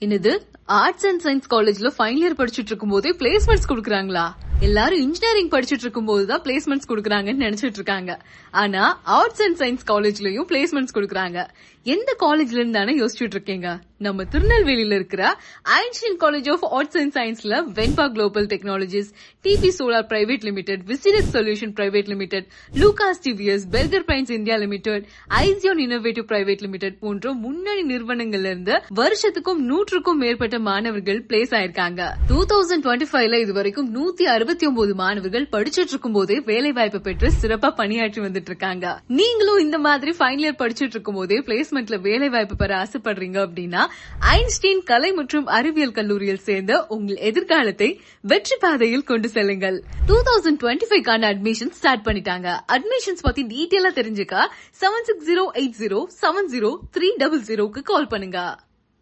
என்னது, arts and science காலேஜ்ல final year படிச்சுட்டு இருக்கும் போதே பிளேஸ்மெண்ட்ஸ் கொடுக்கறாங்களா? எல்லாரும் இன்ஜினியரிங் படிச்சுட்டு இருக்கும் போதுதான் பிளேஸ்மெண்ட்ஸ் கொடுக்கறாங்கன்னு நினைச்சிட்டு இருக்காங்க. ஆனா ஆர்ட்ஸ் அண்ட் சயின்ஸ் காலேஜ்லயும் பிளேஸ்மெண்ட்ஸ் கொடுக்கறாங்க. எந்த காலேஜ்ல இருந்தானே யோசிச்சுட்டு இருக்கீங்க? நம்ம திருநெல்வேலியில இருக்கிற Einstein college of arts and சயின்ஸ்ல Venba global technologies, TP solar private limited, Visitech solution private limited, Lucas TVS, Berger Paints India limited, ஐசியோன் இன்னோவேட்டிவ் பிரைவேட் லிமிடெட் போன்ற முன்னணி நிறுவனங்கள்ல இருந்து வருஷத்துக்கும் 100க்கும் மேற்பட்ட மாணவர்கள் பிளேஸ் ஆயிருக்காங்க. 2025ல இதுவரைக்கும் 169 மாணவர்கள் படிச்சிட்டு இருக்கும் போதே வேலை வாய்ப்பு பெற்று சிறப்பா பணியாற்றி வந்துட்டு இருக்காங்க. நீங்களும் இந்த மாதிரி ஃபைனல் இயர் படிச்சிட்டு இருக்கும் போதே பிளேஸ்மெண்ட்ல வேலை வாய்ப்பு பெற ஆசைப்படுறீங்க அப்படின்னா ஐன்ஸ்டீன் கலை மற்றும் அறிவியல் கல்லூரியில் சேர்ந்து உங்கள் எதிர்காலத்தை வெற்றி பாதையில் கொண்டு செல்லுங்கள். 2025க்கான அட்மிஷன் ஸ்டார்ட் பண்ணிட்டாங்க. அட்மிஷன்ஸ் பத்தி டீடைலா தெரிஞ்சுக்க 7608070300க்கு கால் பண்ணுங்க.